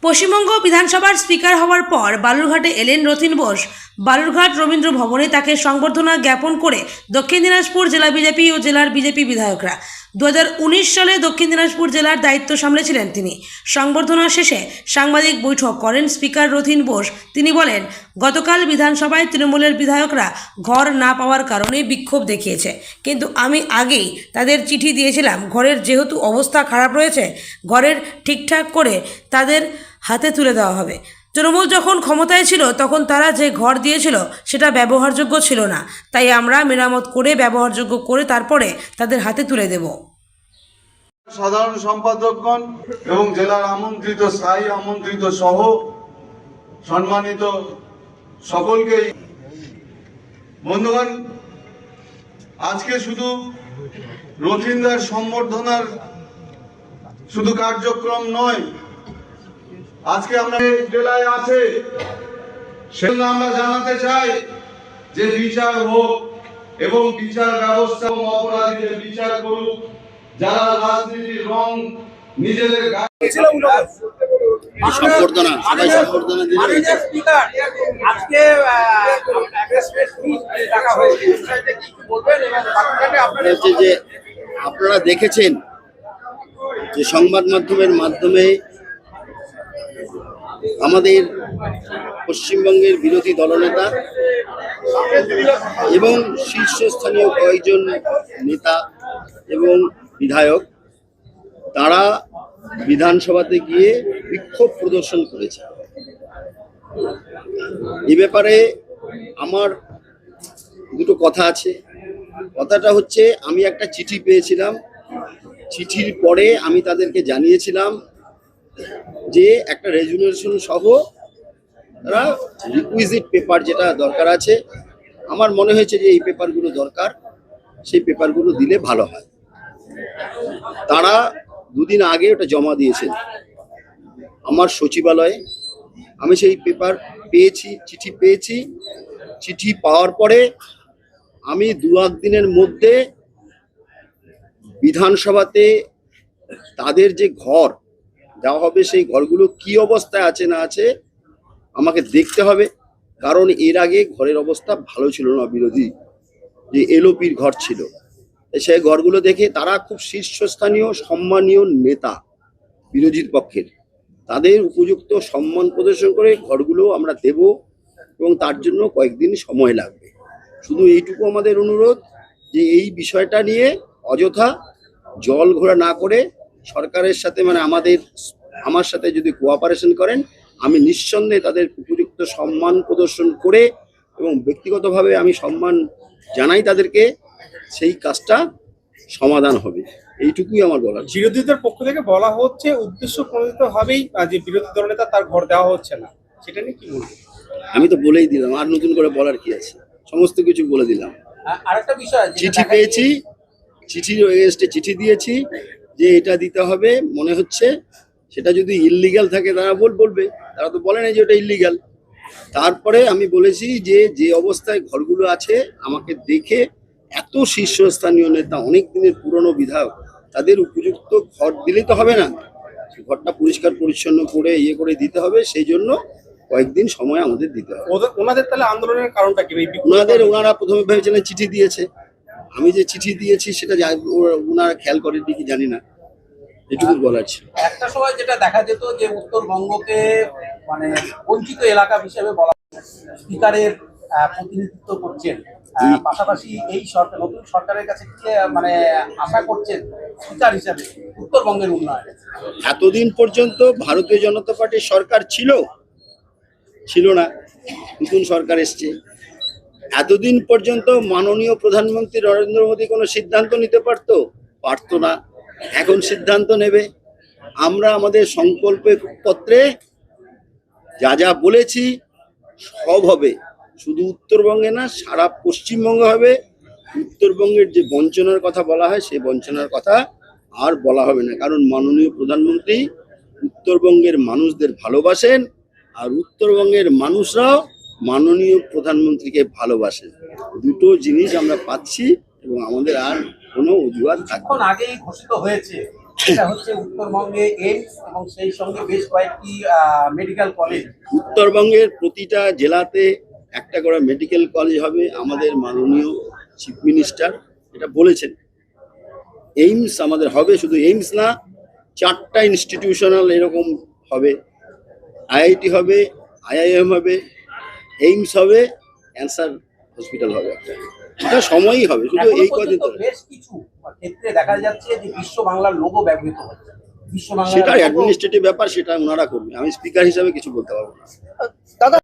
পশ্চিমবঙ্গ বিধানসভার স্পিকার হওয়ার পর বালুরঘাটে এলেন রথীন বোস। বালুরঘাট রবীন্দ্র ভবনে তাকে সংবর্ধনা জ্ঞাপন করে দক্ষিণ দিনাজপুর জেলা বিজেপি ও জেলার বিজেপি বিধায়করা। 2019 সালে দক্ষিণ দিনাজপুর জেলার দায়িত্ব সামলেছিলেন তিনি। সংবর্ধনা শেষে সাংবাদিক বৈঠক করেন স্পিকার রথীন বোস। তিনি বলেন, গতকাল বিধানসভায় তৃণমূলের বিধায়করা ঘর না পাওয়ার কারণে বিক্ষোভ দেখিয়েছে, কিন্তু আমি আগেই তাদের চিঠি দিয়েছিলাম। ঘরের যেহেতু অবস্থা খারাপ রয়েছে, ঘরের ঠিকঠাক করে তাদের হাতে তুলে দেওয়া হবে। তৃণমূল যখন ক্ষমতায় ছিল তখন তারা যে ঘর দিয়েছিল সেটা ব্যবহারযোগ্য ছিল না, তাই আমরা মেরামত করে ব্যবহারযোগ্য করে তারপরে তাদের হাতে তুলে দেব। সাধারণ সম্পাদকগণ এবং জেলার আমন্ত্রিত স্থায়ী আমন্ত্রিত সহ সম্মানিত সকলকে বন্ধুগণ, আজকে শুধু রথীন্দার সম্বর্ধনার শুধু কার্যক্রম নয়, আজকে আমরা জেলায় আছে সেজন্য আমরা জানাতে চাই যে বিচার হোক এবং বিচার ব্যবস্থা এবং অপরাধীদের বিচার করুক। যারা রাজনীতির রং নিজেদের আপনারা দেখেছেন যে সংবাদ মাধ্যমের মাধ্যমে আমাদের পশ্চিমবঙ্গের বিরোধী দলনেতা এবং শীর্ষস্থানীয় কয়েকজন নেতা এবং বিধায়ক তারা বিধানসভাতে গিয়ে বিক্ষোভ প্রদর্শন করেছে। এ ব্যাপারে আমার দুটো কথা আছে। কথাটা হচ্ছে, আমি একটা চিঠি পেয়েছিলাম, চিঠির পরে আমি তাদেরকে জানিয়েছিলাম যে একটা রেজুলেশন সহ তারা রিকুইজিট পেপার যেটা দরকার আছে, আমার মনে হয়েছে যে এই পেপারগুলো দরকার, সেই পেপারগুলো দিলে ভালো হয়। তারা দুদিন আগে ওটা জমা দিয়েছেন আমার সচিবালয়ে। আমি সেই পেপার পেয়েছি, চিঠি পেয়েছি। চিঠি পাওয়ার পরে আমি 2-1 দিনের মধ্যে বিধানসভাতে তাদের যে ঘর দেওয়া হবে সেই ঘরগুলো কি অবস্থায় আছে না আছে আমাকে দেখতে হবে, কারণ এর আগে ঘরের অবস্থা ভালো ছিল না। বিরোধী যে এলওপির ঘর ছিল, সেই ঘরগুলো দেখে তারা খুব শীর্ষস্থানীয় সম্মানীয় নেতা বিরোধীর পক্ষের, তাদের উপযুক্ত সম্মান প্রদর্শন করে ঘরগুলো আমরা দেব এবং তার জন্য কয়েকদিন সময় লাগবে। শুধু এইটুকু আমাদের অনুরোধ যে এই বিষয়টা নিয়ে অযথা জল ঘোলা না করে সরকারের সাথে আমার সাথে যদি কোঅপারেশন করেন, আমি নিঃসন্দেহে তাদের উপযুক্ত সম্মান প্রদর্শন করে এবং ব্যক্তিগতভাবে আমি সম্মান জানাই তাদেরকে, সেই কাজটা সমাধান হবে। এইটুকুই আমার বলার। বিরোধীদের পক্ষ থেকে বলা হচ্ছে উদ্দেশ্য প্রণোদিতভাবেই যে বিরোধী দলনেতা তার ঘর দেওয়া হচ্ছে না, সেটা নিয়ে কি বলবো? আমি তো বলেই দিলাম, আর নতুন করে বলার কি আছে, সমস্ত কিছু বলে দিলাম। আরেকটা বিষয়, চিঠি পেয়েছি, চিঠির এগেইনস্টে চিঠি দিয়েছি যে এটা দিতে হবে। মনে হচ্ছে সেটা যদি ইললিগাল থাকে তারা বলবে, তারা তো বলে না যে ওটা ইললিগাল। তারপরে আমি বলেছি যে যে অবস্থায় ঘরগুলো আছে আমাকে দেখে এত শীর্ষস্থানীয় নেতা, অনেক দিনের পুরনো বিধায়ক, তাদের উপযুক্ত ঘর দিলেই তো হবে না, ঘরটা পরিষ্কার পরিচ্ছন্ন করে করে দিতে হবে। সেই জন্য কয়েকদিন সময় আমাদের দিতে হবে। ওনাদের তাহলে আন্দোলনের কারণটা কি? ওনারা প্রথমে ভেবেছিলেন চিঠি দিয়েছে, আমি যে চিঠি দিয়েছি সেটা ওনারা খেয়াল করেননি কি জানি না, এটুকু বলার ছিল। একটা সময় যেটা দেখা যেত যে উত্তরবঙ্গকে মানে বঞ্চিত এলাকা হিসেবে বলা, স্পিকারের প্রতিনিধিত্ব করছেন, পাশাপাশি এই সরকার নতুন সরকারের কাছে মানে আশা করছেন স্পিকার হিসাবে উত্তরবঙ্গের উন্নয়ন। এতদিন পর্যন্ত ভারতীয় জনতা পার্টির সরকার ছিল না, নতুন সরকার এসছে। এতদিন পর্যন্ত মাননীয় প্রধানমন্ত্রী নরেন্দ্র মোদী কোনো সিদ্ধান্ত নিতে পারতো না, এখন সিদ্ধান্ত নেবে। আমরা আমাদের সংকল্প পত্রে যা বলেছি সব হবে, শুধু উত্তরবঙ্গে না সারা পশ্চিমবঙ্গে হবে। উত্তরবঙ্গের যে বঞ্চনার কথা বলা হয় সেই বঞ্চনার কথা আর বলা হবে না, কারণ মাননীয় প্রধানমন্ত্রী উত্তরবঙ্গের মানুষদের ভালোবাসেন আর উত্তরবঙ্গের মানুষরাও মাননীয় প্রধানমন্ত্রীকে ভালোবাসেন। দুটো জিনিস আমরা পাচ্ছি এবং আমাদের আর কোনো অজুহাত থাকবে না। আগেই ঘোষিত হয়েছে এটা হচ্ছে উত্তরবঙ্গে এইমস এবং সেই সঙ্গে বেশ কয়েকটি মেডিকেল কলেজ। উত্তরবঙ্গের প্রতিটা জেলাতে একটা করে মেডিকেল কলেজ হবে। আমাদের মাননীয় চিফ মিনিস্টার এটা বলেছেন। এইমস আমাদের হবে, শুধু এইমস না, 4টা ইনস্টিটিউশনাল এরকম হবে। আইআইটি হবে, আইআইএম হবে, এইমস হবে, ক্যান্সার হসপিটাল হবে একটা। এটা সময়ই হবে, শুধু এখনো এই কদিন পর্যন্ত ধরে। বেশ কিছু ক্ষেত্রে দেখা যাচ্ছে যে বিশ্ব বাংলার লোগো ব্যবহৃত হচ্ছে। বিশ্ব বাংলার সেটা logo- অ্যাডমিনিস্ট্রেটিভ ব্যাপার, সেটা ওনারা করবে। আমি স্পিকার হিসাবে কিছু বলতে পারবো না।